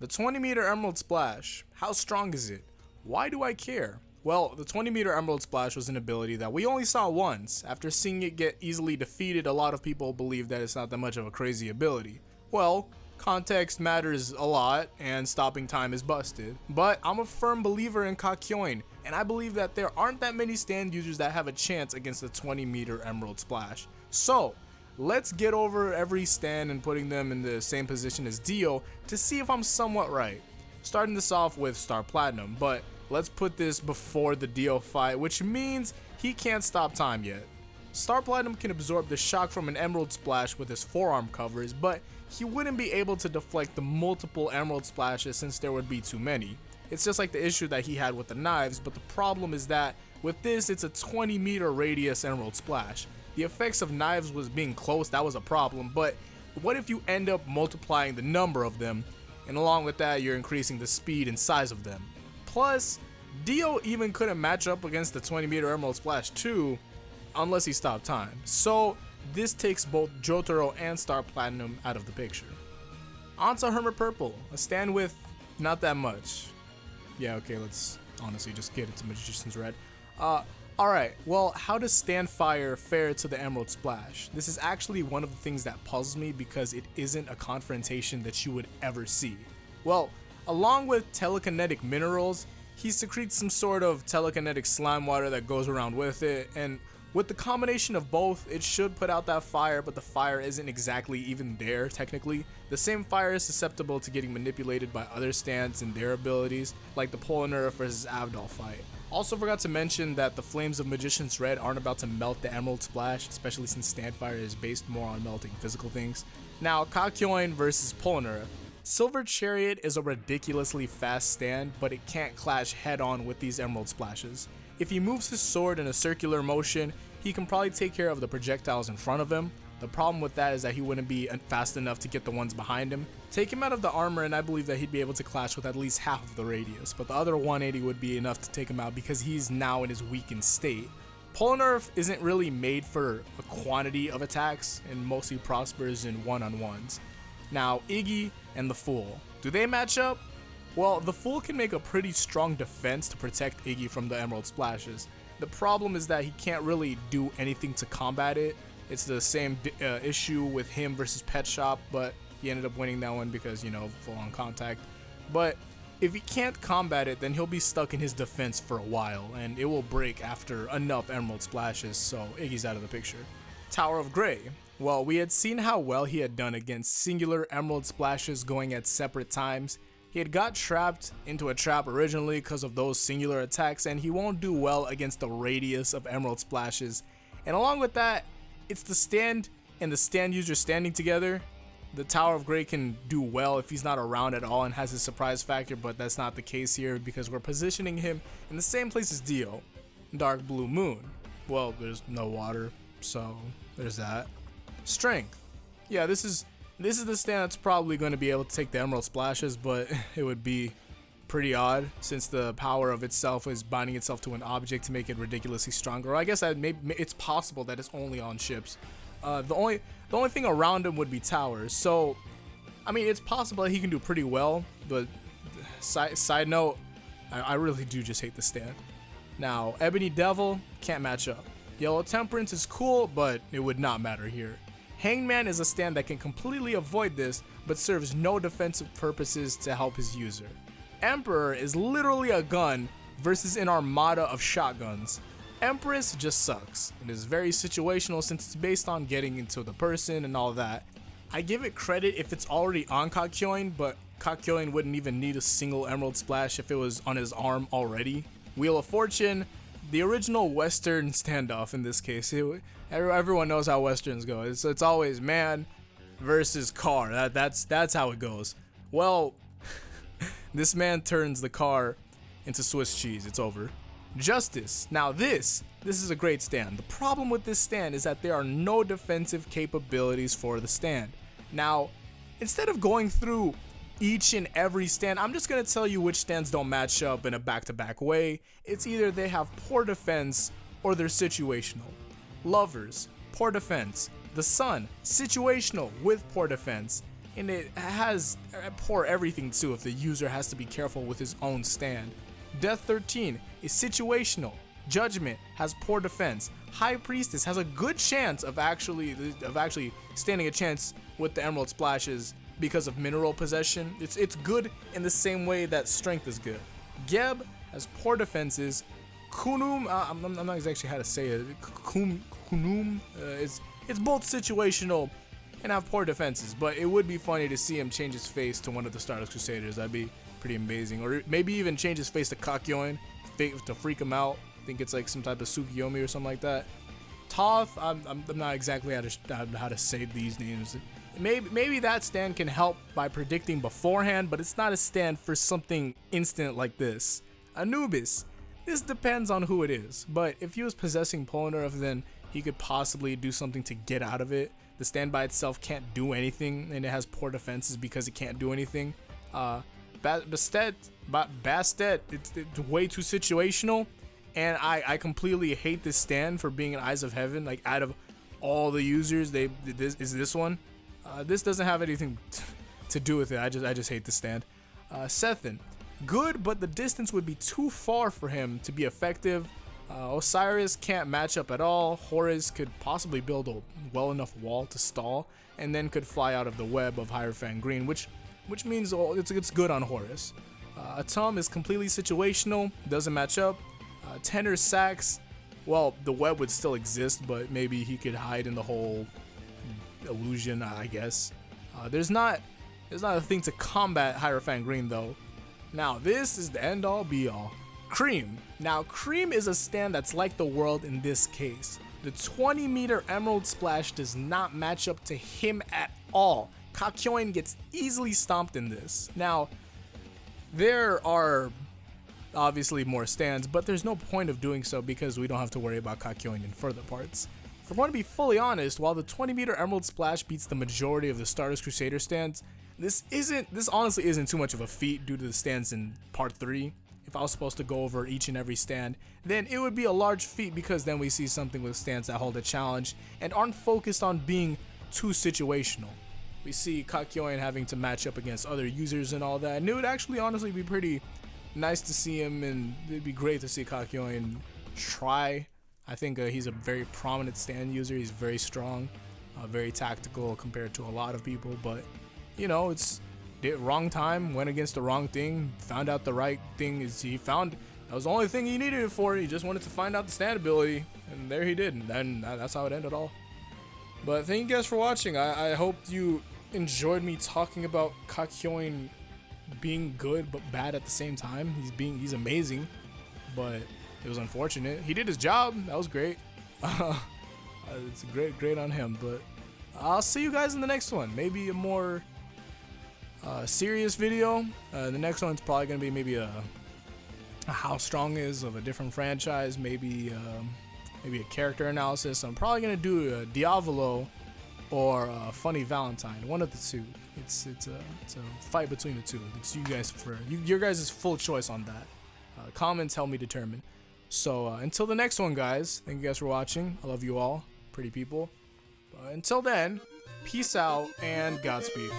The 20-meter Emerald Splash. How strong is it? Why do I care? Well, the 20-meter Emerald Splash was an ability that we only saw once. After seeing it get easily defeated, a lot of people believe that it's not that much of a crazy ability. Well, context matters a lot, and stopping time is busted. But I'm a firm believer in Kakyoin, and I believe that there aren't that many stand users that have a chance against the 20-meter Emerald Splash. So, let's get over every stand and putting them in the same position as Dio to see if I'm somewhat right. Starting this off with Star Platinum, but let's put this before the Dio fight, which means he can't stop time yet. Star Platinum can absorb the shock from an Emerald Splash with his forearm covers, but he wouldn't be able to deflect the multiple Emerald Splashes since there would be too many. It's just like the issue that he had with the knives, but the problem is that with this, it's a 20-meter radius Emerald Splash. The effects of knives was being close, that was a problem, but what if you end up multiplying the number of them, and along with that, you're increasing the speed and size of them. Plus, Dio even couldn't match up against the 20-meter Emerald Splash too, unless he stopped time. So this takes both Jotaro and Star Platinum out of the picture. On to Hermit Purple, a stand with not that much. Yeah, okay, let's honestly just get into Magician's Red. Alright, well, how does Stand Fire fare to the Emerald Splash? This is actually one of the things that puzzles me because it isn't a confrontation that you would ever see. Well, along with telekinetic minerals, he secretes some sort of telekinetic slime water that goes around with it, and with the combination of both, it should put out that fire, but the fire isn't exactly even there, technically. The same fire is susceptible to getting manipulated by other stands and their abilities, like the Polnareff vs Avdol fight. Also forgot to mention that the flames of Magician's Red aren't about to melt the Emerald Splash, especially since Stand Fire is based more on melting physical things. Now, Kakyoin vs Polnareff. Silver Chariot is a ridiculously fast stand, but it can't clash head-on with these Emerald Splashes. If he moves his sword in a circular motion, he can probably take care of the projectiles in front of him. The problem with that is that he wouldn't be fast enough to get the ones behind him. Take him out of the armor and I believe that he'd be able to clash with at least half of the radius, but the other 180 would be enough to take him out because he's now in his weakened state. Polnareff isn't really made for a quantity of attacks and mostly prospers in one-on-ones. Now, Iggy and the Fool. Do they match up? Well, the Fool can make a pretty strong defense to protect Iggy from the Emerald Splashes. The problem is that he can't really do anything to combat it. It's the same issue with him versus Pet Shop, but he ended up winning that one because, you know, full-on contact. But if he can't combat it, then he'll be stuck in his defense for a while, and it will break after enough Emerald Splashes, so Iggy's out of the picture. Tower of Grey. Well, we had seen how well he had done against singular Emerald Splashes going at separate times. He had got trapped into a trap originally because of those singular attacks, and he won't do well against the radius of Emerald Splashes. And along with that, it's the stand and the stand user standing together. The Tower of Grey can do well if he's not around at all and has his surprise factor, but that's not the case here because we're positioning him in the same place as Dio, Dark Blue Moon. Well, there's no water, so there's that. Strength. Yeah, this is the stand that's probably going to be able to take the Emerald Splashes, but it would be pretty odd since the power of itself is binding itself to an object to make it ridiculously stronger. Or I guess it's possible that it's only on ships. The only thing around him would be towers. So, I mean, it's possible that he can do pretty well, but side note, I really do just hate the stand. Now, Ebony Devil can't match up. Yellow Temperance is cool, but it would not matter here. Hangman is a stand that can completely avoid this, but serves no defensive purposes to help his user. Emperor is literally a gun versus an armada of shotguns. Empress just sucks. It is very situational since it's based on getting into the person and all that. I give it credit if it's already on Kakyoin, but Kakyoin wouldn't even need a single Emerald Splash if it was on his arm already. Wheel of Fortune, the original Western standoff in this case. Everyone knows how Westerns go. It's always man versus car. That's how it goes. Well, this man turns the car into Swiss cheese. It's over. Justice. Now this is a great stand. The problem with this stand is that there are no defensive capabilities for the stand. Now, instead of going through each and every stand, I'm just going to tell you which stands don't match up in a back-to-back way. It's either they have poor defense or they're situational. Lovers, poor defense. The Sun, situational with poor defense. and it has poor everything too if the user has to be careful with his own stand. Death 13 is situational. Judgment has poor defense. High Priestess has a good chance of actually standing a chance with the Emerald Splashes because of mineral possession. It's good in the same way that strength is good. Geb has poor defenses. Kunum, I'm not exactly how to say it. Kunum, it's both situational and have poor defenses, but it would be funny to see him change his face to one of the Stardust Crusaders. That'd be pretty amazing. Or maybe even change his face to Kakyoin to freak him out. I think it's like some type of Tsukiyomi or something like that. Toth, I'm not exactly how to say these names. Maybe that stand can help by predicting beforehand, but it's not a stand for something instant like this. Anubis, this depends on who it is, but if he was possessing Polnareff, then he could possibly do something to get out of it. The stand by itself can't do anything, and it has poor defenses because it can't do anything. Bastet, it's way too situational, and I completely hate this stand for being an Eyes of Heaven. Like, out of all the users, this one. This doesn't have anything to do with it. I just hate this stand. Sethin, good, but the distance would be too far for him to be effective. Osiris can't match up at all. Horus could possibly build a well enough wall to stall, and then could fly out of the web of Hierophant Green, which means it's good on Horus. Atum is completely situational, doesn't match up. Tenor Sax, well, the web would still exist, but maybe he could hide in the whole illusion, I guess. There's not a thing to combat Hierophant Green though. Now this is the end all be all. Cream. Now Cream is a stand that's like the world in this case. The 20-meter Emerald Splash does not match up to him at all. Kakyoin gets easily stomped in this. Now, there are obviously more stands, but there's no point of doing so because we don't have to worry about Kakyoin in further parts. If we're going to be fully honest, while the 20-meter Emerald Splash beats the majority of the Stardust Crusader stands, this honestly isn't too much of a feat due to the stands in part 3. If I was supposed to go over each and every stand, then it would be a large feat because then we see something with stands that hold a challenge and aren't focused on being too situational. We see Kakyoin having to match up against other users and all that, and it would actually honestly be pretty nice to see him, and it'd be great to see Kakyoin try. I think he's a very prominent stand user. He's very strong, very tactical compared to a lot of people, but you know, it's the wrong time, went against the wrong thing, found out the right thing is that was the only thing he needed it for. He just wanted to find out the stand ability, and there he did, and then that's how it ended all. But thank you guys for watching. I hope you enjoyed me talking about Kakyoin being good but bad at the same time. He's amazing, but it was unfortunate. He did his job. That was great. It's great on him. But I'll see you guys in the next one. Maybe a more serious video. The next one's probably gonna be maybe a how strong is of a different franchise. Maybe a character analysis. I'm probably gonna do a Diavolo or a Funny Valentine. One of the two. It's a fight between the two. It's you guys your guys' full choice on that. Comments help me determine. So until the next one, guys, thank you guys for watching. I love you all, pretty people. But until then, peace out and Godspeed.